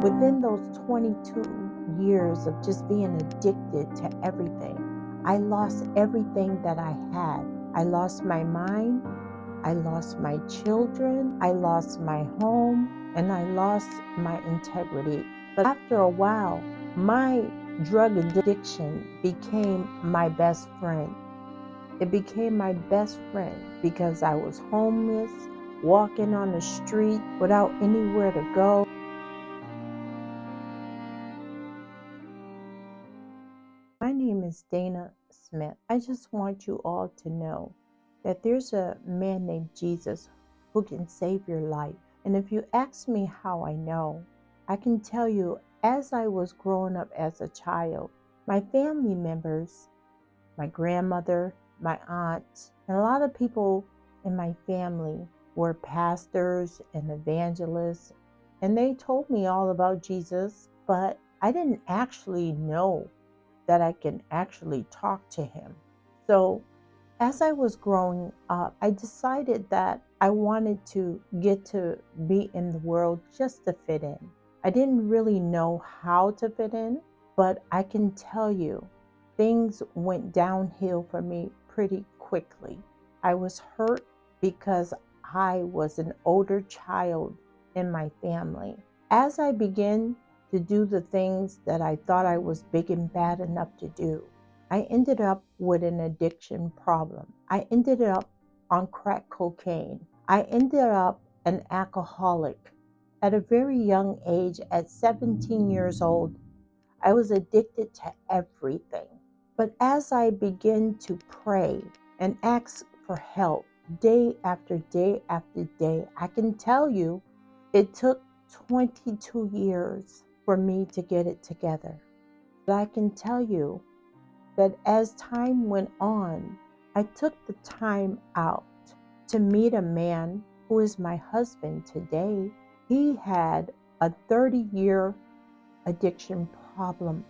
Within those 22 years of just being addicted to everything, I lost everything that I had. I lost my mind, I lost my children, I lost my home, and I lost my integrity. But after a while, my drug addiction became my best friend. It became my best friend because I was homeless, walking on the street without anywhere to go. My name is Dana Smith. I just want you all to know that there's a man named Jesus who can save your life. And if you ask me how I know, I can tell you as I was growing up as a child, my family members, my grandmother, my aunt, and a lot of people in my family were pastors and evangelists, and they told me all about Jesus, but I didn't actually know that I can actually talk to him. So as I was growing up, I decided that I wanted to get to be in the world just to fit in. I didn't really know how to fit in, but I can tell you things went downhill for me pretty quickly. I was hurt because I was an older child in my family. As I began to do the things that I thought I was big and bad enough to do, I ended up with an addiction problem. I ended up on crack cocaine. I ended up an alcoholic. At a very young age, at 17 years old, I was addicted to everything. But as I began to pray and ask for help day after day after day, I can tell you it took 22 years for me to get it together. But I can tell you that as time went on, I took the time out to meet a man who is my husband today. He had a 30-year addiction problem.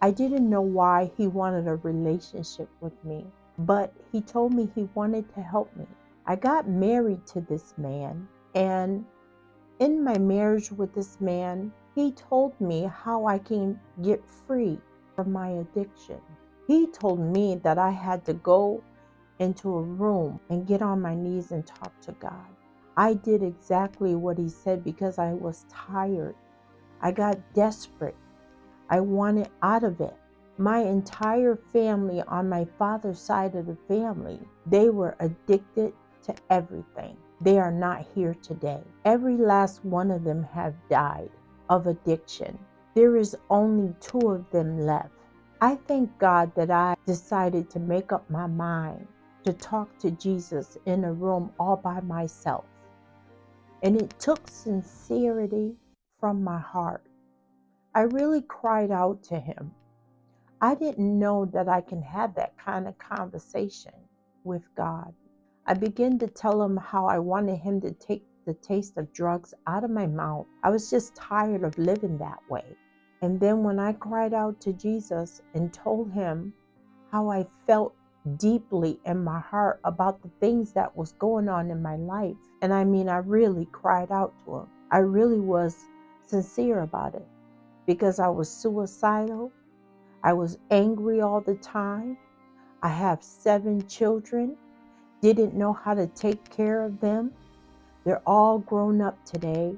I didn't know why he wanted a relationship with me, but he told me he wanted to help me. I got married to this man, and in my marriage with this man, he told me how I can get free from my addiction. He told me that I had to go into a room and get on my knees and talk to God. I did exactly what he said because I was tired. I got desperate. I wanted out of it. My entire family on my father's side of the family, they were addicted to everything. They are not here today. Every last one of them have died of addiction. There is only 2 of them left. I thank God that I decided to make up my mind to talk to Jesus in a room all by myself. And it took sincerity from my heart. I really cried out to him. I didn't know that I can have that kind of conversation with God. I began to tell him how I wanted him to take the taste of drugs out of my mouth. I was just tired of living that way. And then when I cried out to Jesus and told him how I felt deeply in my heart about the things that was going on in my life, and I mean, I really cried out to him. I really was sincere about it because I was suicidal. I was angry all the time. I have 7 children, didn't know how to take care of them. They're all grown up today.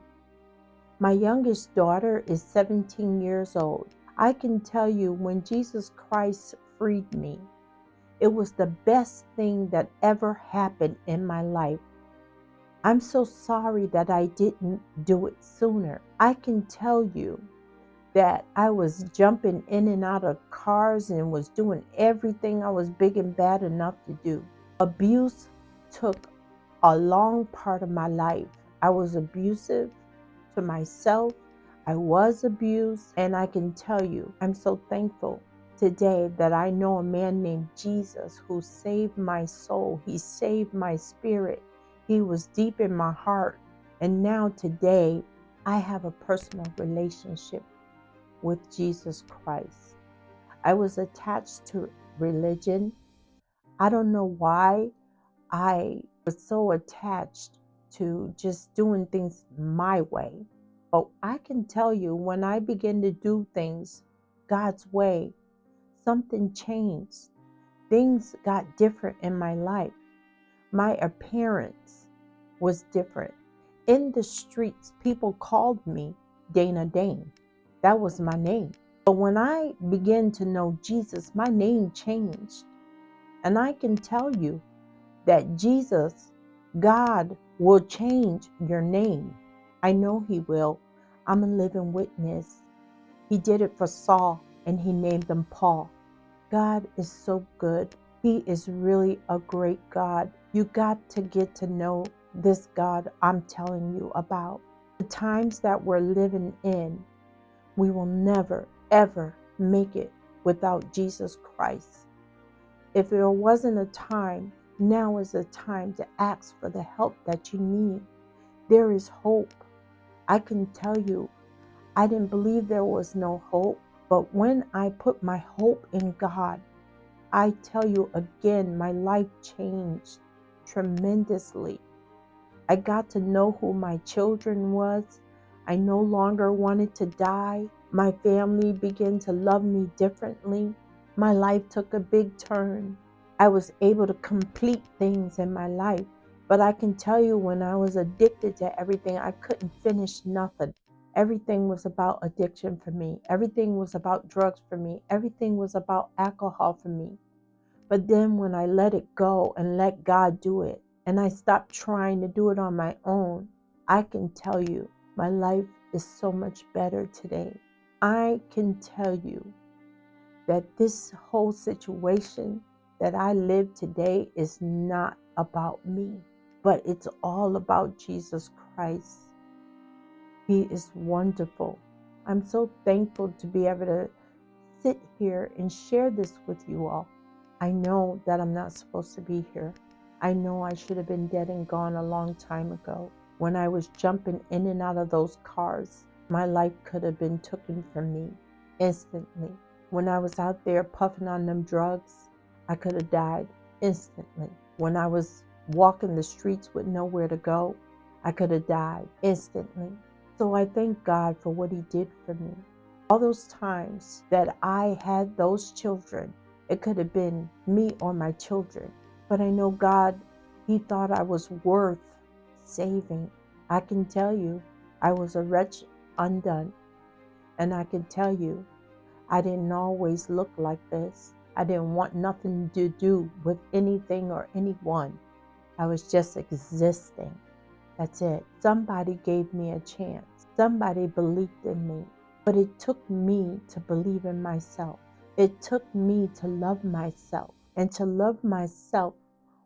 My youngest daughter is 17 years old. I can tell you when Jesus Christ freed me, it was the best thing that ever happened in my life. I'm so sorry that I didn't do it sooner. I can tell you that I was jumping in and out of cars and was doing everything I was big and bad enough to do. Abuse took a long part of my life. I was abusive to myself. I was abused, and I can tell you, I'm so thankful today that I know a man named Jesus who saved my soul. He saved my spirit. He was deep in my heart. And now today, I have a personal relationship with Jesus Christ. I was attached to religion. I don't know why I was so attached to just doing things my way. But I can tell you, when I begin to do things God's way, something changed. Things got different in my life. My appearance was different. In the streets, people called me Dana Dane. That was my name. But when I began to know Jesus, my name changed. And I can tell you that Jesus, God, will change your name. I know He will. I'm a living witness. He did it for Saul, and He named him Paul. God is so good. He is really a great God. You got to get to know this God I'm telling you about. The times that we're living in, we will never, ever make it without Jesus Christ. If there wasn't a time, now is the time to ask for the help that you need. There is hope. I can tell you, I didn't believe there was no hope, but when I put my hope in God, I tell you again, my life changed tremendously. I got to know who my children was. I no longer wanted to die. My family began to love me differently. My life took a big turn. I was able to complete things in my life. But I can tell you, when I was addicted to everything, I couldn't finish nothing. Everything was about addiction for me. Everything was about drugs for me. Everything was about alcohol for me. But then when I let it go and let God do it, and I stopped trying to do it on my own, I can tell you my life is so much better today. I can tell you that this whole situation that I live today is not about me, but it's all about Jesus Christ. He is wonderful. I'm so thankful to be able to sit here and share this with you all. I know that I'm not supposed to be here. I know I should have been dead and gone a long time ago. When I was jumping in and out of those cars, my life could have been taken from me instantly. When I was out there puffing on them drugs, I could have died instantly. When I was walking the streets with nowhere to go, I could have died instantly. So I thank God for what He did for me. All those times that I had those children, it could have been me or my children. But I know God, He thought I was worth saving. I can tell you, I was a wretch undone. And I can tell you, I didn't always look like this. I didn't want nothing to do with anything or anyone. I was just existing. That's it. Somebody gave me a chance. Somebody believed in me. But it took me to believe in myself. It took me to love myself. And to love myself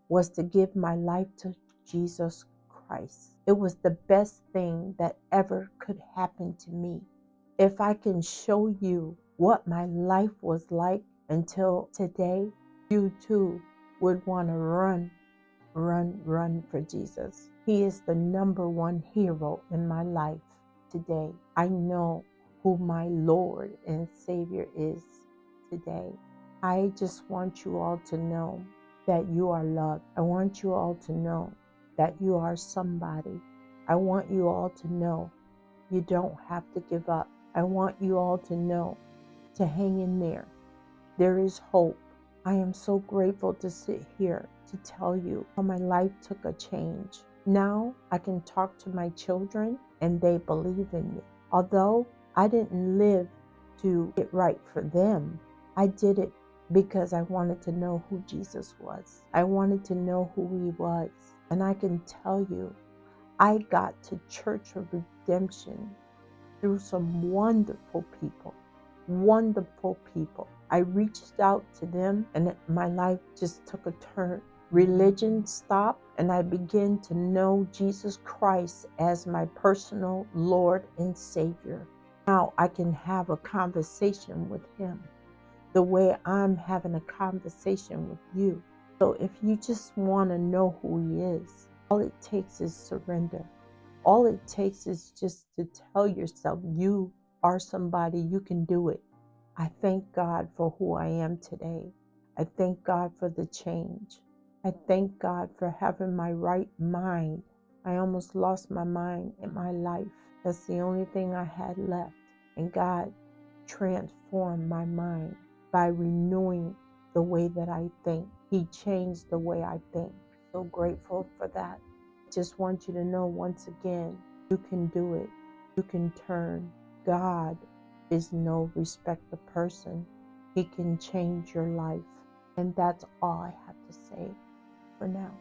was to give my life to Jesus Christ. It was the best thing that ever could happen to me. If I can show you what my life was like until today, you too would want to run for Jesus. He is the number one hero in my life today. I know who my Lord and Savior is today. I just want you all to know that you are loved. I want you all to know that you are somebody. I want you all to know you don't have to give up. I want you all to know to hang in there. There is hope. I am so grateful to sit here to tell you how my life took a change. Now I can talk to my children and they believe in me. Although I didn't live to get right for them, I did it because I wanted to know who Jesus was. I wanted to know who He was. And I can tell you, I got to Church of Redemption through some wonderful people. Wonderful people. I reached out to them and my life just took a turn. Religion stopped and I began to know Jesus Christ as my personal Lord and Savior. Now I can have a conversation with Him the way I'm having a conversation with you. So if you just want to know who He is, all it takes is surrender. All it takes is just to tell yourself you are somebody, you can do it. I thank God for who I am today. I thank God for the change. I thank God for having my right mind. I almost lost my mind in my life. That's the only thing I had left. And God transformed my mind by renewing the way that I think. He changed the way I think. So grateful for that. Just want you to know once again, you can do it. You can turn. God is no respecter of person. He can change your life. And that's all I have to say for now.